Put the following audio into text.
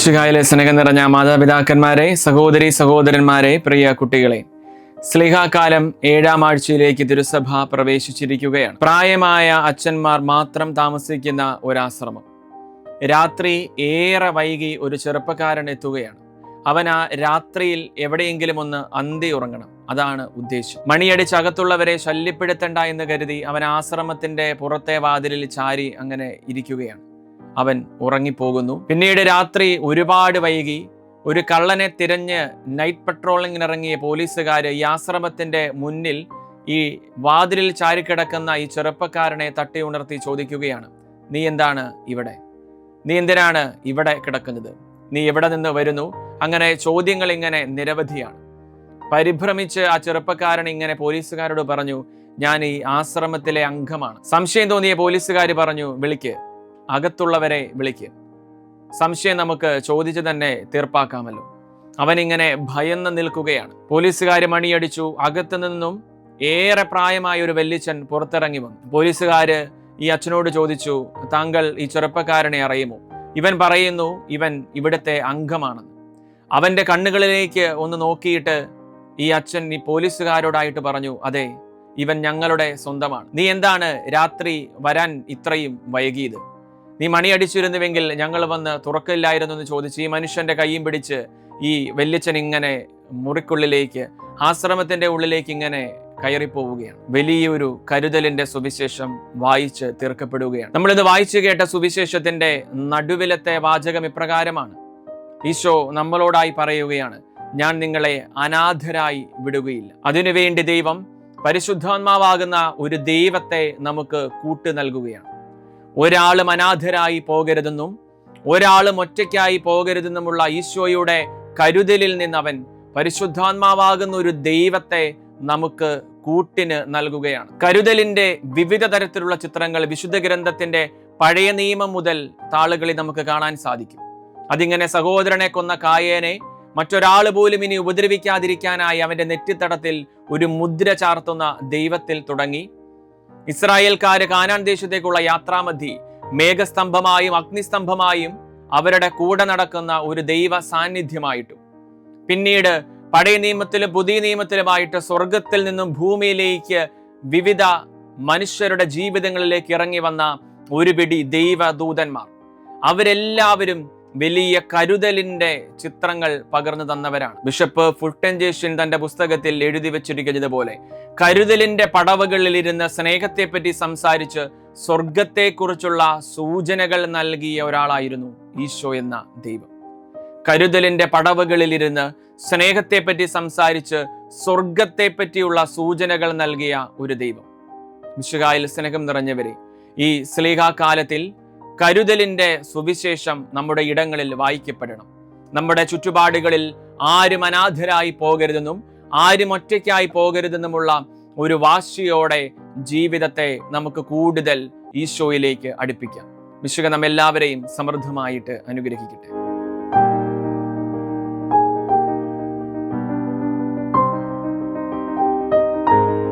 മിശിഹായിലെ സ്നേഹം നിറഞ്ഞ മാതാപിതാക്കന്മാരെ, സഹോദരി സഹോദരന്മാരെ, പ്രിയ കുട്ടികളെ, സ്ലീഹാകാലം 7-ാം ആഴ്ചയിലേക്ക് തിരുസഭ പ്രവേശിച്ചിരിക്കുകയാണ്. പ്രായമായ അച്ഛന്മാർ മാത്രം താമസിക്കുന്ന ഒരാശ്രമം. രാത്രി ഏറെ വൈകി ഒരു ചെറുപ്പക്കാരൻ എത്തുകയാണ്. അവൻ ആ രാത്രിയിൽ എവിടെയെങ്കിലും ഒന്ന് അന്തി ഉറങ്ങണം, അതാണ് ഉദ്ദേശം. മണിയടിച്ചകത്തുള്ളവരെ ശല്യപ്പെടുത്തണ്ട എന്ന് കരുതി അവൻ ആശ്രമത്തിന്റെ പുറത്തെ വാതിലിൽ ചാരി അങ്ങനെ ഇരിക്കുകയാണ്. അവൻ ഉറങ്ങിപ്പോകുന്നു. പിന്നീട് രാത്രി ഒരുപാട് വൈകി ഒരു കള്ളനെ തിരഞ്ഞ് നൈറ്റ് പട്രോളിങ്ങിന് ഇറങ്ങിയ പോലീസുകാര് ഈ ആശ്രമത്തിന്റെ മുന്നിൽ ഈ വാതിലിൽ ചാരിക്കിടക്കുന്ന ഈ ചെറുപ്പക്കാരനെ തട്ടി ഉണർത്തി ചോദിക്കുകയാണ്, നീ എന്താണ് ഇവിടെ? നീ എന്തിനാണ് ഇവിടെ കിടക്കുന്നത്? നീ എവിടെ നിന്ന് വരുന്നു? അങ്ങനെ ചോദ്യങ്ങൾ ഇങ്ങനെ നിരവധിയാണ്. പരിഭ്രമിച്ച് ആ ചെറുപ്പക്കാരൻ ഇങ്ങനെ പോലീസുകാരോട് പറഞ്ഞു, ഞാൻ ഈ ആശ്രമത്തിലെ അംഗമാണ്. സംശയം തോന്നിയ പോലീസുകാർ പറഞ്ഞു, വിളിക്ക്, അകത്തുള്ളവരെ വിളിക്ക്. സംശയം നമുക്ക് ചോദിച്ചു തന്നെ തീർപ്പാക്കാമല്ലോ. അവൻ ഇങ്ങനെ ഭയന്ന് നിൽക്കുകയാണ്. പോലീസുകാർ മണിയടിച്ചു. അകത്തു നിന്നും ഏറെ പ്രായമായ ഒരു വല്യച്ഛൻ പുറത്തിറങ്ങി വന്നു. പോലീസുകാര് ഈ അച്ഛനോട് ചോദിച്ചു, താങ്കൾ ഈ ചെറുപ്പക്കാരനെ അറിയുമോ? ഇവൻ പറയുന്നു ഇവൻ ഇവിടുത്തെ അംഗമാണെന്ന്. അവന്റെ കണ്ണുകളിലേക്ക് ഒന്ന് നോക്കിയിട്ട് ഈ അച്ഛൻ ഈ പോലീസുകാരോടായിട്ട് പറഞ്ഞു, അതെ, ഇവൻ ഞങ്ങളുടെ സ്വന്തമാണ്. നീ എന്താണ് രാത്രി വരാൻ ഇത്രയും വൈകിയത്? നീ മണിയടിച്ചിരുന്നുവെങ്കിൽ ഞങ്ങൾ വന്ന് തുറക്കില്ലായിരുന്നു എന്ന് ചോദിച്ച് ഈ മനുഷ്യന്റെ കൈയും പിടിച്ച് ഈ വല്യച്ഛൻ ഇങ്ങനെ മുറിക്കുള്ളിലേക്ക്, ആശ്രമത്തിന്റെ ഉള്ളിലേക്ക് ഇങ്ങനെ കയറിപ്പോവുകയാണ്. വലിയൊരു കരുതലിന്റെ സുവിശേഷം വായിച്ച് തീർക്കപ്പെടുകയാണ്. നമ്മളിത് വായിച്ചു കേട്ട സുവിശേഷത്തിന്റെ നടുവിലത്തെ വാചകം ഇപ്രകാരമാണ്. ഈശോ നമ്മളോടായി പറയുകയാണ്, ഞാൻ നിങ്ങളെ അനാഥരായി വിടുകയില്ല. അതിനുവേണ്ടി ദൈവം പരിശുദ്ധാത്മാവാകുന്ന ഒരു ദൈവത്തെ നമുക്ക് കൂട്ടു നൽകുകയാണ്. ഒരാളും അനാഥരായി പോകരുതെന്നും ഒരാളും ഒറ്റയ്ക്കായി പോകരുതെന്നുമുള്ള ഈശോയുടെ കരുതലിൽ നിന്ന് അവൻ പരിശുദ്ധാത്മാവാകുന്ന ഒരു ദൈവത്തെ നമുക്ക് കൂട്ടിന് നൽകുകയാണ്. കരുതലിന്റെ വിവിധ തരത്തിലുള്ള ചിത്രങ്ങൾ വിശുദ്ധ ഗ്രന്ഥത്തിന്റെ പഴയ നിയമം മുതൽ താളുകളിൽ നമുക്ക് കാണാൻ സാധിക്കും. അതിങ്ങനെ സഹോദരനെ കൊന്ന കായേനെ മറ്റൊരാൾ പോലും ഇനി ഉപദ്രവിക്കാതിരിക്കാനായി അവന്റെ നെറ്റിത്തടത്തിൽ ഒരു മുദ്ര ചാർത്തുന്ന ദൈവത്തിൽ തുടങ്ങി ഇസ്രായേൽക്കാര് കാനാൻ ദേശത്തേക്കുള്ള യാത്രാമധ്യേ മേഘസ്തംഭമായും അഗ്നിസ്തംഭമായും അവരുടെ കൂടെ നടക്കുന്ന ഒരു ദൈവ സാന്നിധ്യമായിട്ടും, പിന്നീട് പഴയ നിയമത്തിലും പുതിയ നിയമത്തിലുമായിട്ട് സ്വർഗത്തിൽ നിന്നും ഭൂമിയിലേക്ക് വിവിധ മനുഷ്യരുടെ ജീവിതങ്ങളിലേക്ക് ഇറങ്ങി വന്ന ഒരു പിടി ദൈവദൂതന്മാർ, അവരെല്ലാവരും വലിയ കരുതലിന്റെ ചിത്രങ്ങൾ പകർന്നു തന്നവരാണ്. ബിഷപ്പ് ഫുൾട്ടൻജേഷ്യൻ തന്റെ പുസ്തകത്തിൽ എഴുതി വെച്ചിരിക്കുന്നത് പോലെ കരുതലിന്റെ പടവുകളിൽ ഇരുന്ന് സ്നേഹത്തെപ്പറ്റി സംസാരിച്ച് സ്വർഗത്തെക്കുറിച്ചുള്ള സൂചനകൾ നൽകിയ ഒരാളായിരുന്നു ഈശോ എന്ന ദൈവം. കരുതലിന്റെ പടവുകളിൽ ഇരുന്ന് സ്നേഹത്തെപ്പറ്റി സംസാരിച്ച് സ്വർഗത്തെപ്പറ്റിയുള്ള സൂചനകൾ നൽകിയ ഒരു ദൈവം. മിശിഹായിൽ സ്നേഹം നിറഞ്ഞവരെ, ഈ സ്ലീഹാകാലത്തിൽ കരുതലിന്റെ സുവിശേഷം നമ്മുടെ ഇടങ്ങളിൽ വായിക്കപ്പെടണം. നമ്മുടെ ചുറ്റുപാടുകളിൽ ആരും അനാഥരായി പോകരുതെന്നും ആരും ഒറ്റയ്ക്കായി പോകരുതെന്നുമുള്ള ഒരു വാശിയോടെ ജീവിതത്തെ നമുക്ക് കൂടുതൽ ഈശോയിലേക്ക് അടുപ്പിക്കാം. മിശിഹ നമ്മെല്ലാവരെയും സമൃദ്ധമായിട്ട് അനുഗ്രഹിക്കട്ടെ.